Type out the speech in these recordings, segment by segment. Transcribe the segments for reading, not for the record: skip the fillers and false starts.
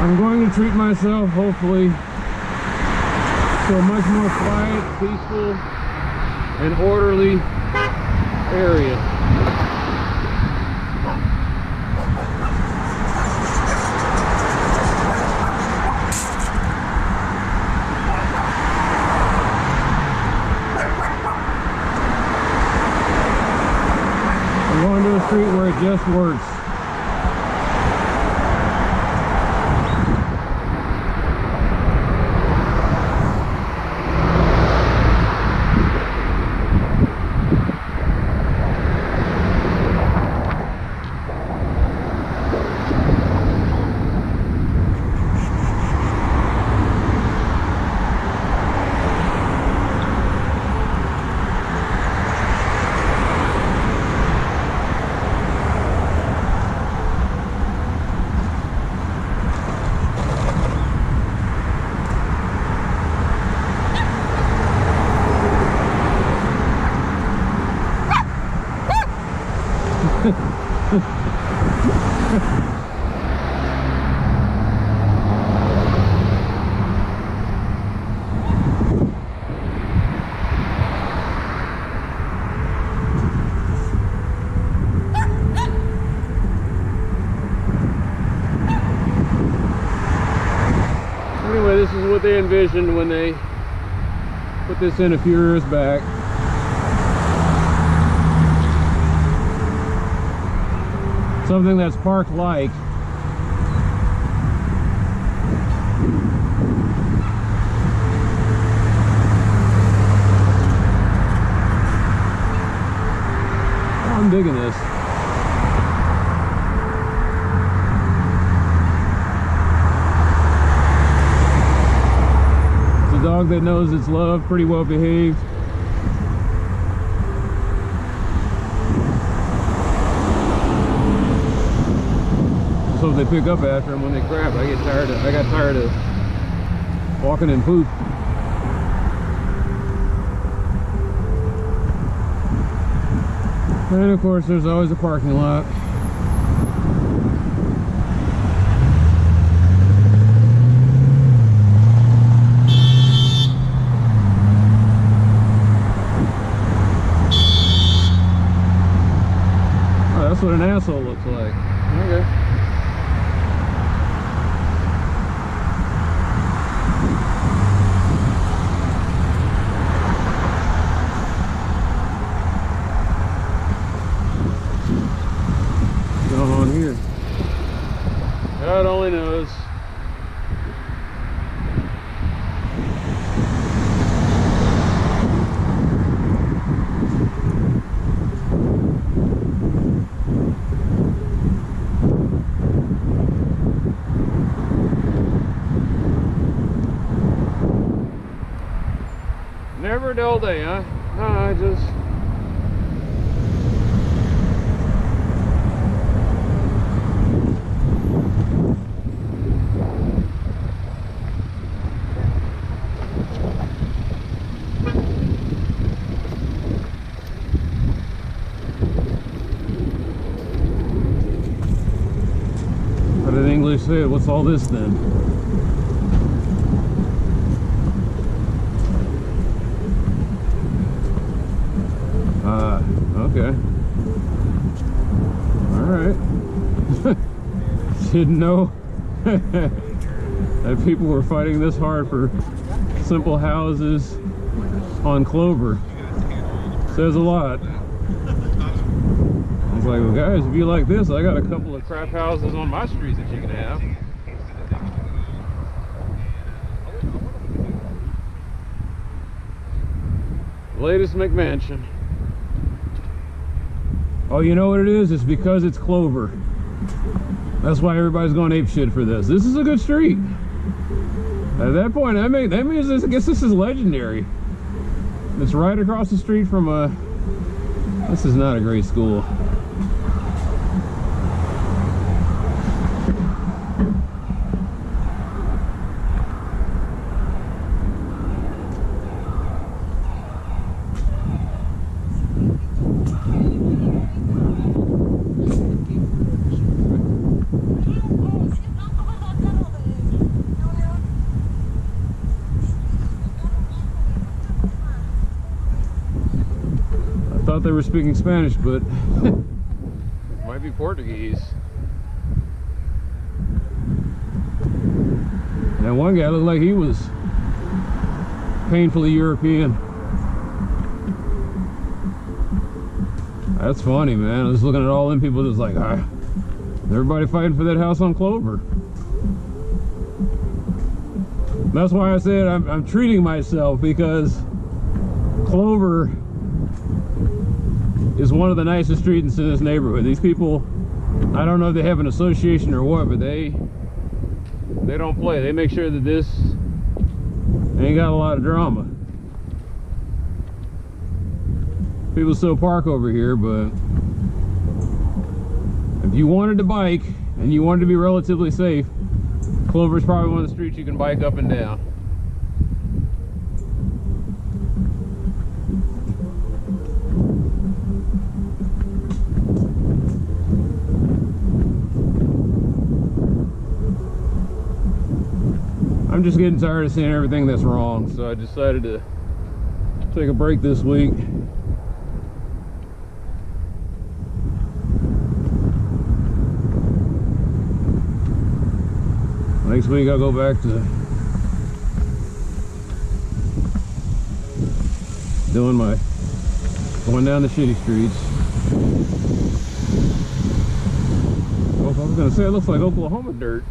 I'm going to treat myself, hopefully, to a much more quiet, peaceful, and orderly area. I'm going to a street where it just works. Anyway, this is what they envisioned when they put this in a few years back. Something that's park-like. Oh, I'm digging this. It's a dog that knows its love, pretty well behaved. So they pick up after him when they crap. I got tired of walking in poop. And of course there's always a parking lot. Oh, that's what an asshole looks like. Okay. On here, God only knows. Never a dull day, huh? No, I just English said, what's all this then? Okay. Alright. Didn't know that people were fighting this hard for simple houses on Clover. Says a lot. I was like, well guys, if you like this, I got a couple of crap houses on my street that you can have. Latest McMansion. Oh, you know what it is? It's because it's Clover. That's why everybody's going ape shit for this. This is a good street. At that point, that means this, I guess this is legendary. It's right across the street from a... This is not a great school. thought they were speaking Spanish, but it might be Portuguese. That one guy looked like he was painfully European. That's funny, man. I was looking at all them people just like, everybody fighting for that house on Clover. That's why I said I'm treating myself, because Clover is one of the nicest streets in this neighborhood. These people, I don't know if they have an association or what, but they don't play. They make sure that this ain't got a lot of drama. People still park over here, but if you wanted to bike and you wanted to be relatively safe, Clover is probably one of the streets you can bike up and down. I'm just getting tired of seeing everything that's wrong, so I decided to take a break this week. Next week I'll go back to doing going down the shitty streets. Well, I was gonna say it looks like Oklahoma dirt.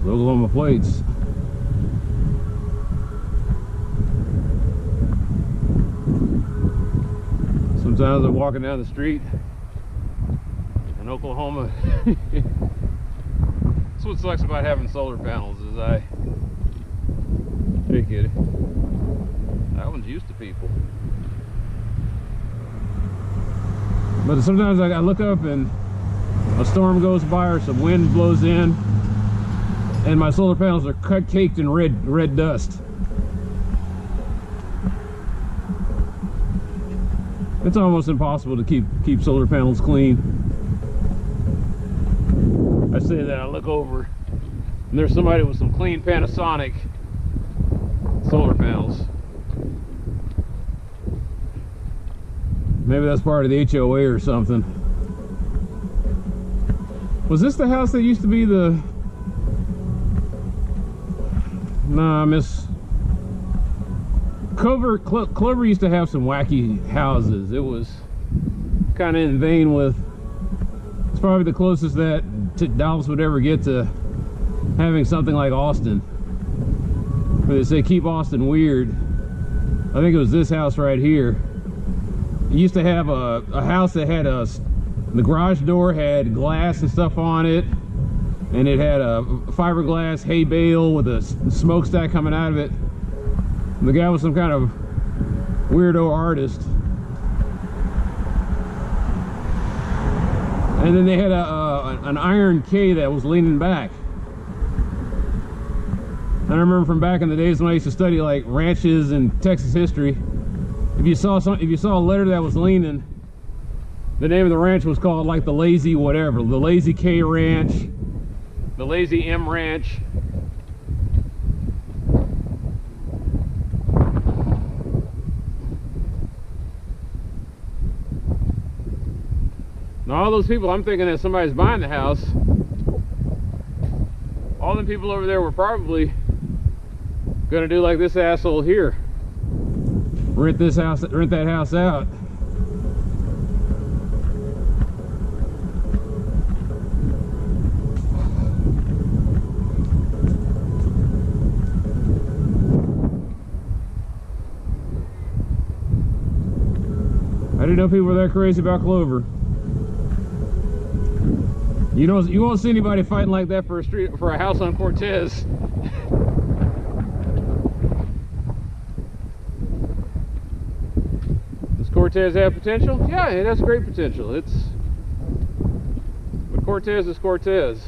Oklahoma plates. Sometimes I'm walking down the street in Oklahoma. That's what sucks about having solar panels, is hey kitty, that one's used to people. But sometimes I look up and a storm goes by or some wind blows in, and my solar panels are caked in red dust. It's almost impossible to keep solar panels clean. I say that, I look over and there's somebody with some clean Panasonic solar panels. Maybe that's part of the HOA or something. Was this the house that used to be the... Nah, Clover used to have some wacky houses. It was kind of in vein with... It's probably the closest that Dallas would ever get to having something like Austin, where they say keep Austin weird. I think it was this house right here. It used to have a house that had the garage door had glass and stuff on it, and it had a fiberglass hay bale with a smokestack coming out of it. And the guy was some kind of weirdo artist. And then they had an iron K that was leaning back. And I remember from back in the days when I used to study like ranches and Texas history, if you saw a letter that was leaning, the name of the ranch was called like the Lazy whatever, the Lazy K Ranch, the Lazy M Ranch. Now all those people, I'm thinking that somebody's buying the house. All them people over there were probably gonna do like this asshole here. Rent that house out. I didn't know people were that crazy about Clover. You won't see anybody fighting like that for a house on Cortez. Does Cortez have potential? Yeah, it has great potential. But Cortez is Cortez.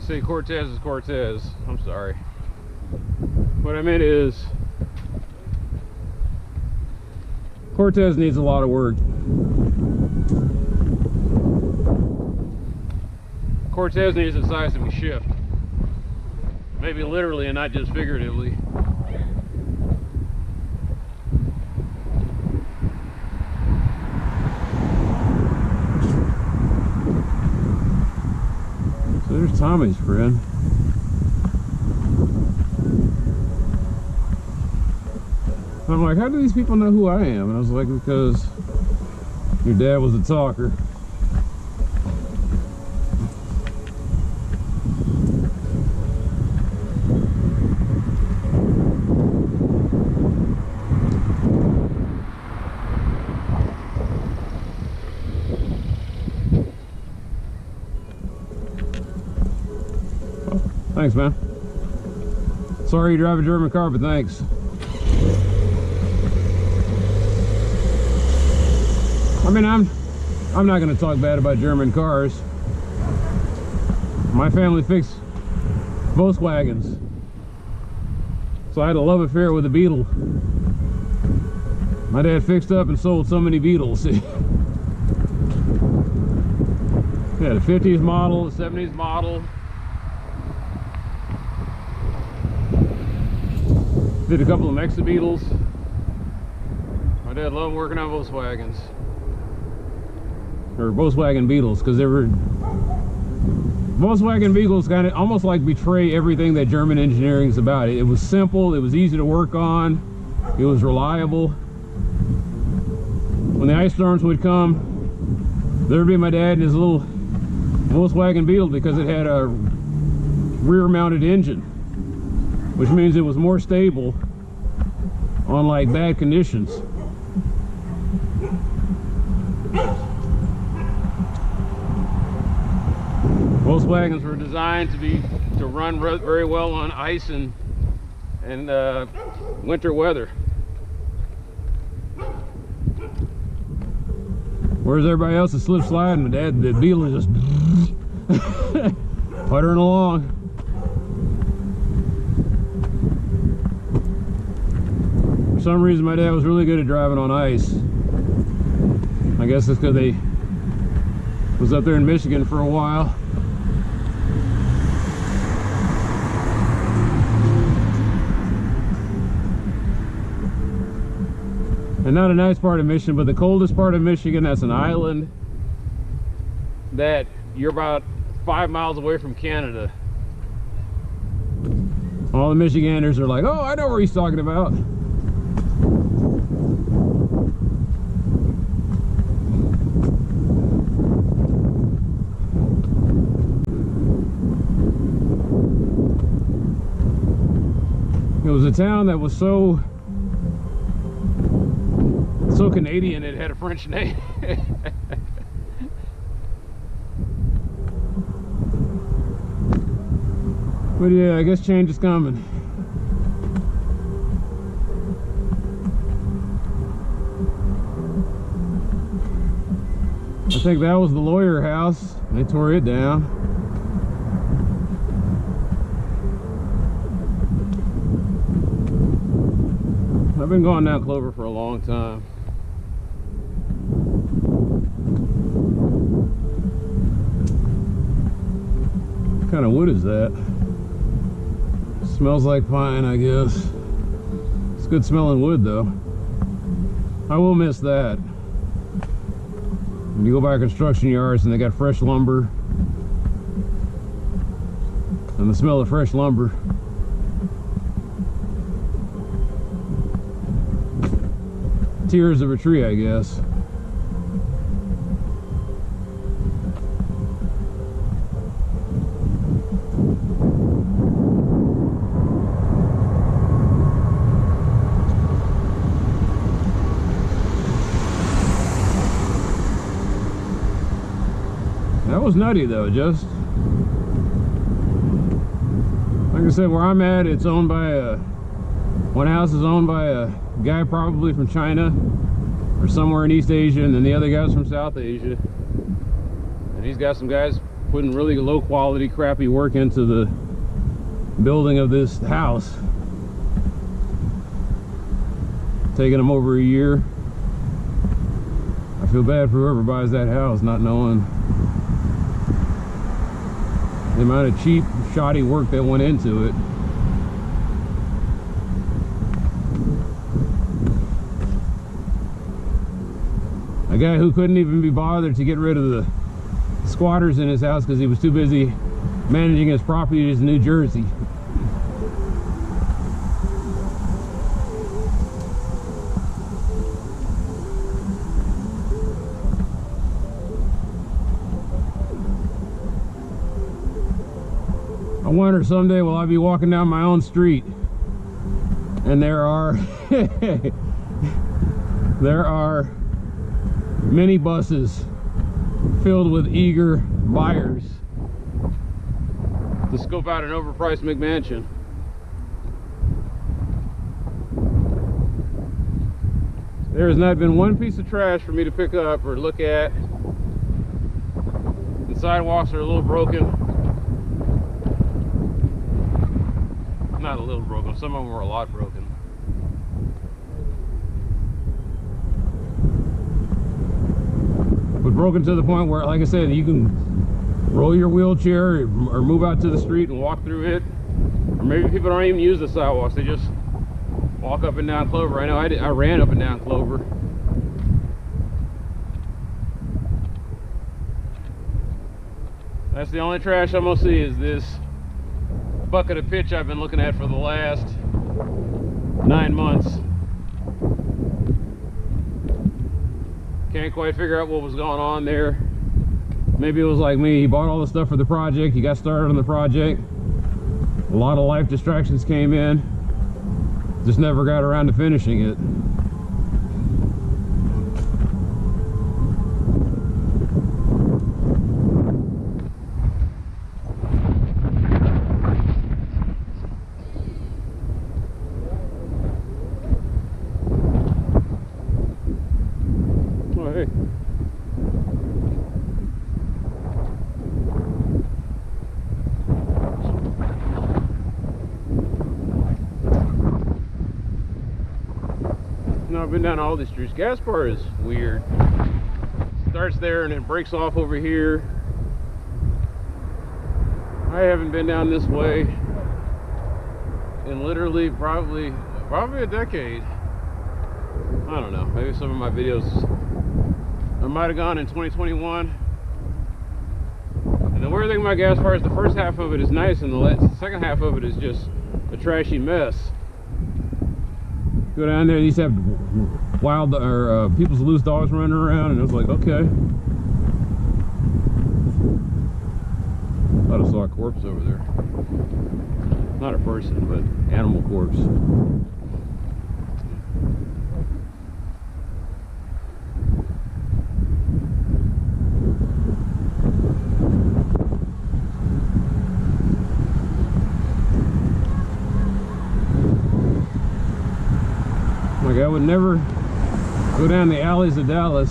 say Cortez is Cortez. I'm sorry. What I meant is Cortez needs a lot of work. Cortez needs a seismic shift. Maybe literally and not just figuratively. So there's Tommy's friend. I'm like, how do these people know who I am? And I was like, because your dad was a talker. Thanks, man. Sorry you drive a German car, but thanks. I mean, I'm not going to talk bad about German cars. My family fixed Volkswagens, so I had a love affair with the Beetle. My dad fixed up and sold so many Beetles. He had a 50s model, a 70s model. Did a couple of Mexa Beetles. My dad loved working on Volkswagens. Or Volkswagen Beetles, because they were Volkswagen Beetles kind of almost like betray everything that German engineering is about. It was simple, it was easy to work on, it was reliable. When the ice storms would come, there'd be my dad and his little Volkswagen Beetle, because it had a rear mounted engine, which means it was more stable on like bad conditions. Volkswagens were designed to run very well on ice and winter weather. Whereas everybody else is slip sliding, my dad, the Beetle is just puttering along. For some reason, my dad was really good at driving on ice. I guess it's because they was up there in Michigan for a while. And not a nice part of Michigan, but the coldest part of Michigan. That's an island that you're about 5 miles away from Canada. All the Michiganders are like, oh, I know where he's talking about. It was a town that was so Canadian it had a French name. But yeah, I guess change is coming. I think that was the lawyer house. They tore it down. I've been going down Clover for a long time. What kind of wood is that? Smells like pine, I guess. It's good smelling wood though. I will miss that. When you go by construction yards and they got fresh lumber, and the smell of fresh lumber. Tears of a tree, I guess. That was nutty though, just like I said, where I'm at, it's owned by one house is owned by a guy probably from China or somewhere in East Asia, and then the other guy's from South Asia, and he's got some guys putting really low quality, crappy work into the building of this house. Taking them over a year. I feel bad for whoever buys that house, not knowing the amount of cheap, shoddy work that went into it. A guy who couldn't even be bothered to get rid of the squatters in his house because he was too busy managing his properties in New Jersey. I wonder someday will I be walking down my own street and there are minibuses filled with eager buyers to scope out an overpriced McMansion. There has not been one piece of trash for me to pick up or look at. The sidewalks are a little broken. Not a little broken, some of them were a lot broken. But broken to the point where, like I said, you can roll your wheelchair or move out to the street and walk through it. Or maybe people don't even use the sidewalks, they just walk up and down Clover. I know I ran up and down Clover. That's the only trash I'm gonna see is this bucket of pitch I've been looking at for the last 9 months. Can't quite figure out what was going on there. Maybe it was like me, he bought all the stuff for the project, he got started on the project, a lot of life distractions came in, just never got around to finishing it. I've been down all these streets. Gaspar is weird. Starts there and it breaks off over here. I haven't been down this way in literally probably a decade. I don't know. Maybe some of my videos I might have gone in 2021. And the weird thing about Gaspar is the first half of it is nice and the second half of it is just a trashy mess. Go down there, they used to have wild or people's loose dogs running around, and it was like, okay. Thought I saw a corpse over there. Not a person, but animal corpse. Like I would never go down the alleys of Dallas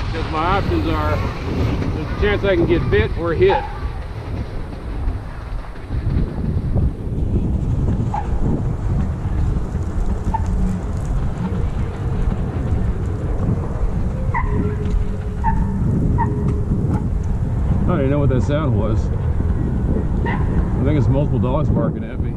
because my options are there's a chance I can get bit or hit. I don't even know what that sound was. I think it's multiple dogs barking at me.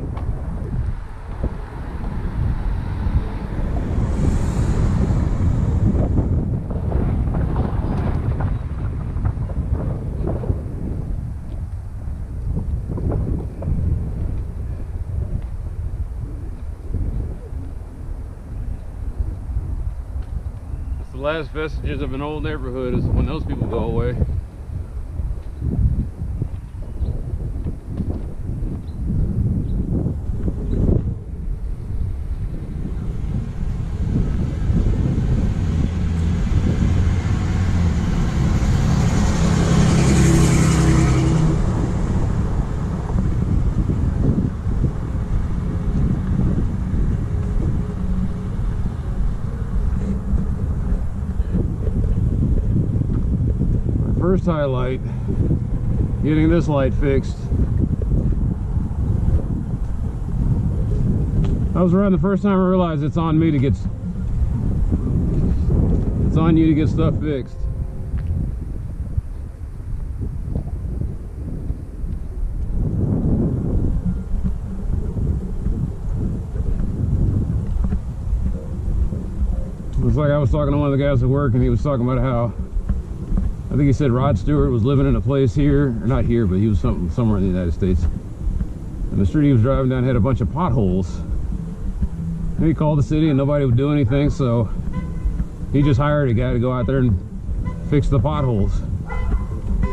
The last vestiges of an old neighborhood is when those people go away. first highlight, getting this light fixed. I was around the first time I realized it's on me to get, it's on you to get stuff fixed. It's like I was talking to one of the guys at work, and he was talking about how, I think he said Rod Stewart was living in a place here, or not here, but he was somewhere in the United States. And the street he was driving down had a bunch of potholes. And he called the city and nobody would do anything, so he just hired a guy to go out there and fix the potholes.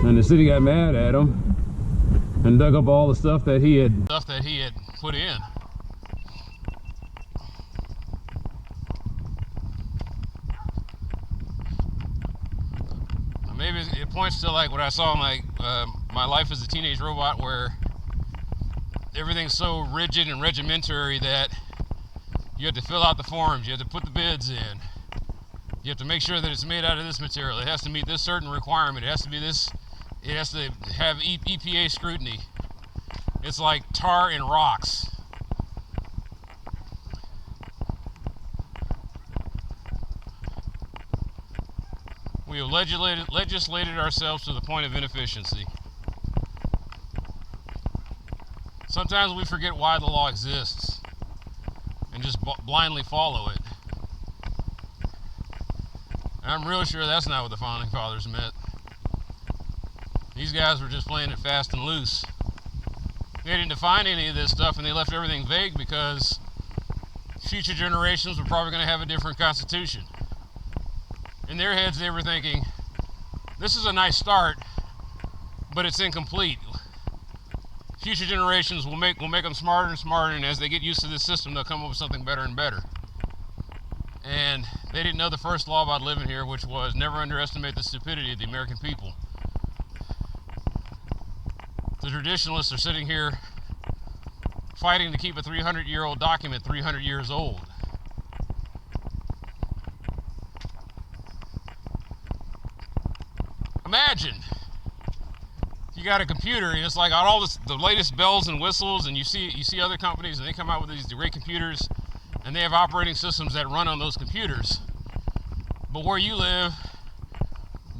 And the city got mad at him and dug up all the stuff that he had put in. Maybe it points to like what I saw in my life as a teenage robot, where everything's so rigid and regimentary that you have to fill out the forms, you have to put the bids in, you have to make sure that it's made out of this material, it has to meet this certain requirement, it has to be this, it has to have EPA scrutiny. It's like tar and rocks. We have legislated ourselves to the point of inefficiency. Sometimes we forget why the law exists and just blindly follow it. And I'm real sure that's not what the Founding Fathers meant. These guys were just playing it fast and loose. They didn't define any of this stuff, and they left everything vague because future generations were probably going to have a different constitution. In their heads, they were thinking, this is a nice start, but it's incomplete. Future generations will make them smarter and smarter, and as they get used to this system, they'll come up with something better and better. And they didn't know the first law about living here, which was never underestimate the stupidity of the American people. The traditionalists are sitting here fighting to keep a 300-year-old document 300 years old. Imagine you got a computer and it's like got all the latest bells and whistles, and you see other companies and they come out with these great computers and they have operating systems that run on those computers, but where you live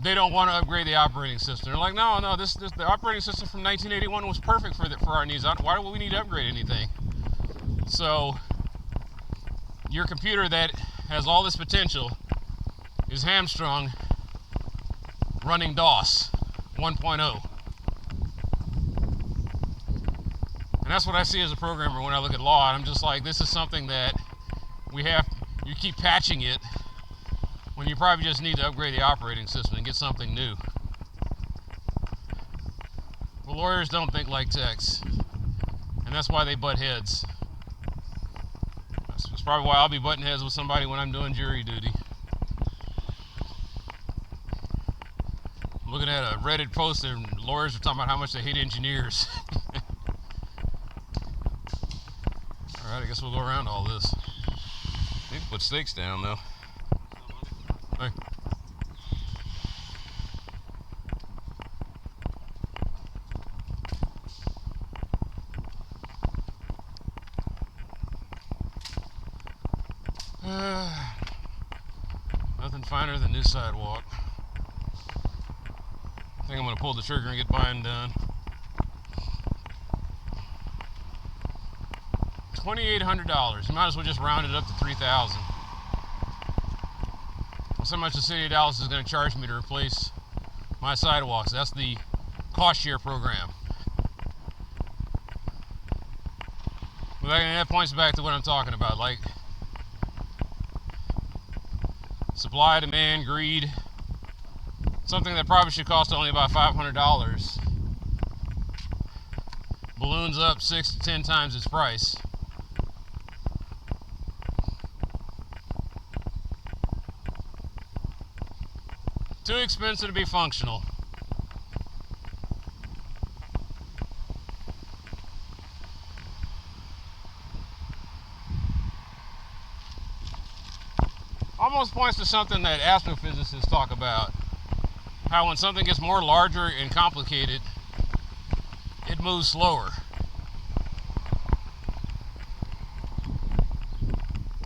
they don't want to upgrade the operating system. They're like, no, the operating system from 1981 was perfect for our needs. Why do we need to upgrade anything? So your computer that has all this potential is hamstrung running DOS 1.0. And that's what I see as a programmer when I look at law. And I'm just like, this is something that you keep patching it when you probably just need to upgrade the operating system and get something new. But lawyers don't think like techs, and that's why they butt heads. That's probably why I'll be butting heads with somebody when I'm doing jury duty. I'm looking at a Reddit post and lawyers are talking about how much they hate engineers. Alright, I guess we'll go around all this. Need to put stakes down though. Hey. Nothing finer than this sidewalk. I think I'm going to pull the trigger and get mine done. $2,800. You might as well just round it up to $3,000. That's how much the city of Dallas is going to charge me to replace my sidewalks. That's the cost share program. But that points back to what I'm talking about, like supply, demand, greed. Something that probably should cost only about $500 balloons up 6 to 10 times its price. Too expensive to be functional. Almost points to something that astrophysicists talk about. how when something gets more larger and complicated, it moves slower.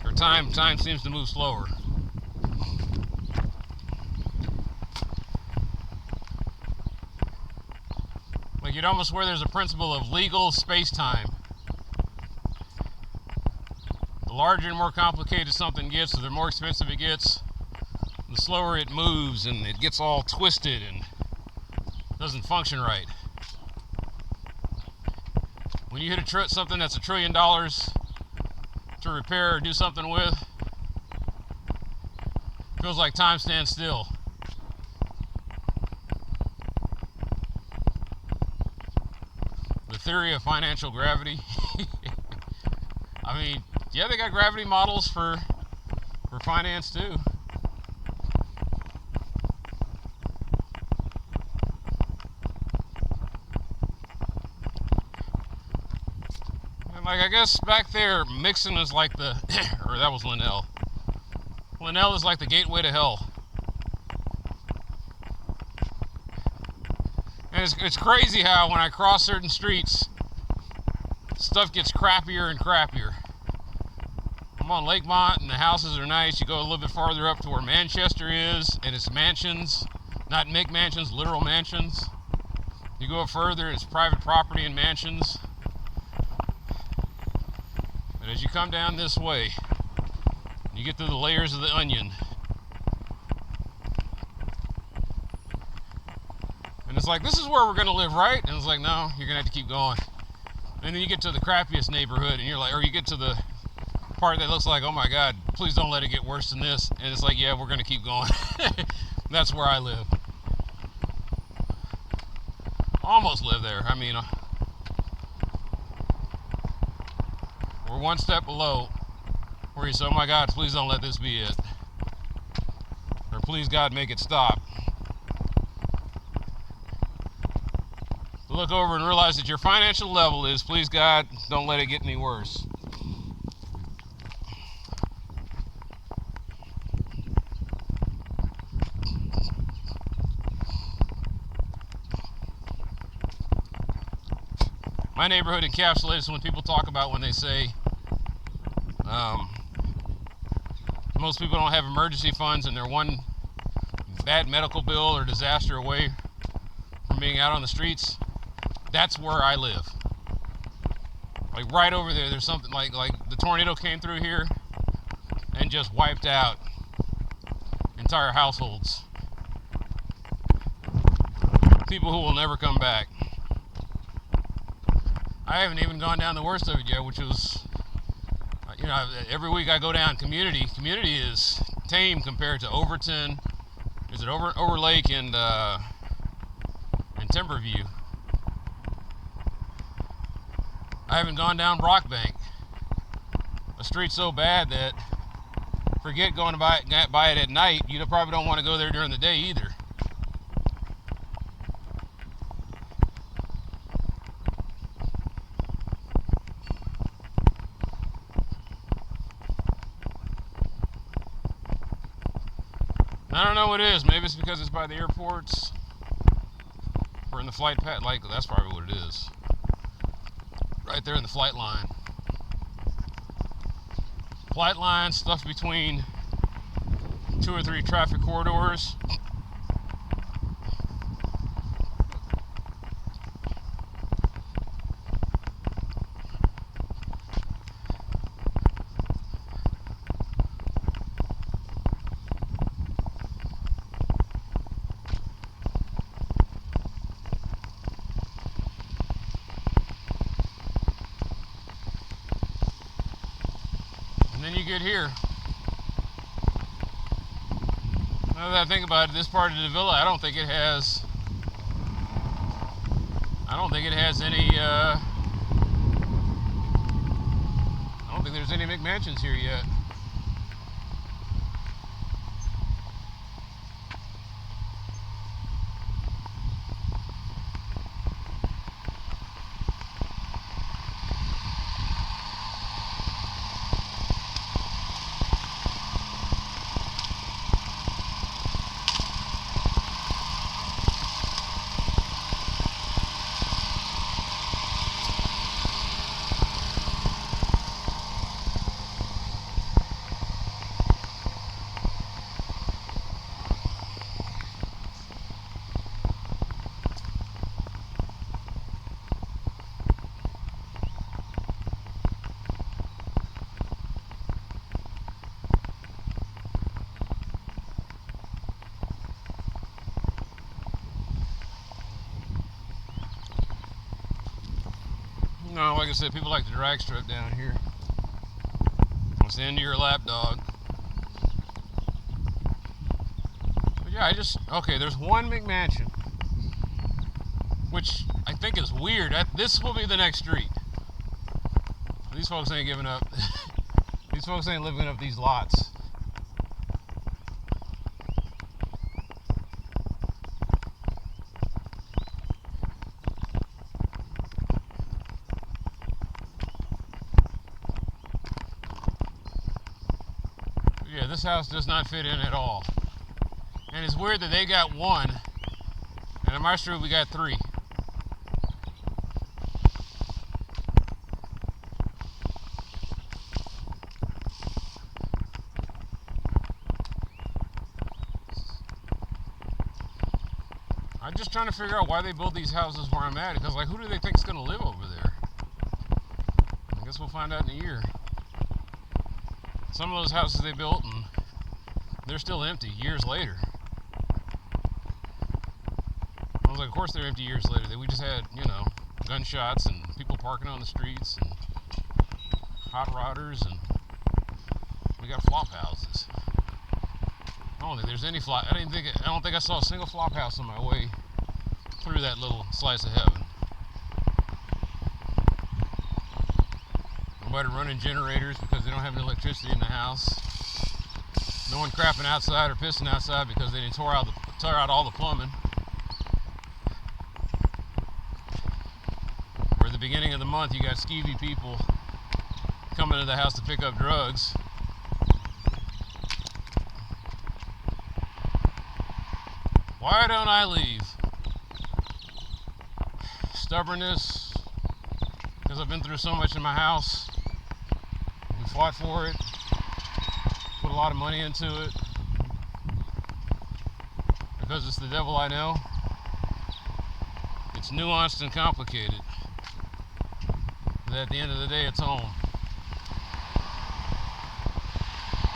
Or time seems to move slower. Like you'd almost swear there's a principle of legal space-time. The larger and more complicated something gets, the more expensive it gets, the slower it moves and it gets all twisted and doesn't function right. When you hit something that's $1 trillion to repair or do something with, it feels like time stands still. The theory of financial gravity. I mean, yeah, they got gravity models for finance too. Like, I guess back there, Mixon is like the, or that was Lenel. Lenel is like the gateway to hell. And it's crazy how when I cross certain streets, stuff gets crappier and crappier. I'm on Lakemont and the houses are nice. You go a little bit farther up to where Manchester is, and it's mansions, not McMansions, literal mansions. You go further, it's private property and mansions. But as you come down this way, you get through the layers of the onion. And it's like, this is where we're going to live, right? And it's like, no, you're going to have to keep going. And then you get to the crappiest neighborhood, and you're like, or you get to the part that looks like, oh my God, please don't let it get worse than this. And it's like, yeah, we're going to keep going. That's where I live. Almost live there. I mean, we're one step below where you say, oh my God, please don't let this be it. Or please God, make it stop. To look over and realize that your financial level is, please God, don't let it get any worse. My neighborhood encapsulates when people talk about when they say most people don't have emergency funds and they're one bad medical bill or disaster away from being out on the streets. That's where I live. Like right over there, there's something like the tornado came through here and just wiped out entire households. People who will never come back. I haven't even gone down the worst of it yet, which was, you know, every week I go down Community. Community is tame compared to Overton. Is it Overlake and Timberview? I haven't gone down Brockbank. A street so bad that forget going by it at night. You probably don't want to go there during the day either. I don't know what it is. Maybe it's because it's by the airports or in the flight path. Like, that's probably what it is. Right there in the flight line. Flight line, stuff between 2 or 3 traffic corridors. Then you get here. Now that I think about it, this part of Davila, I don't think it has any, I don't think there's any McMansions here yet. No, like I said, people like to drag strip down here. It's the end of your lap dog. But yeah, okay, there's one McMansion, which I think is weird. This will be the next street. These folks ain't giving up. These folks ain't living up these lots. Yeah, this house does not fit in at all. And it's weird that they got one, and in my street we got 3. I'm just trying to figure out why they build these houses where I'm at, because like, who do they think is going to live over there? I guess we'll find out in a year. Some of those houses they built, and they're still empty years later. I was like, of course they're empty years later. We just had, you know, gunshots and people parking on the streets and hot rodders, and we got flop houses. I don't think there's any flop. I don't think I saw a single flop house on my way through that little slice of heaven. Nobody running generators because they don't have any electricity in the house. No one crapping outside or pissing outside because they didn't tore out all the plumbing. Or at the beginning of the month, you got skeevy people coming to the house to pick up drugs. Why don't I leave? Stubbornness, because I've been through so much in my house. We fought for it, put a lot of money into it, because it's the devil I know. It's nuanced and complicated, but at the end of the day, it's home.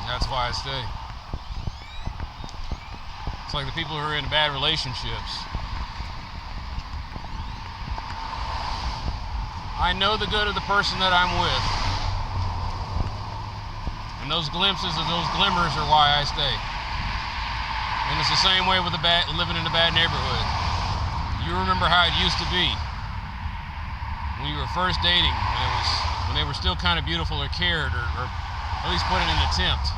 That's why I stay. It's like the people who are in bad relationships. I know the good of the person that I'm with. And those glimpses of those glimmers are why I stay. And it's the same way with living in a bad neighborhood. You remember how it used to be when you were first dating, when they were still kind of beautiful or cared, or at least put it in an attempt.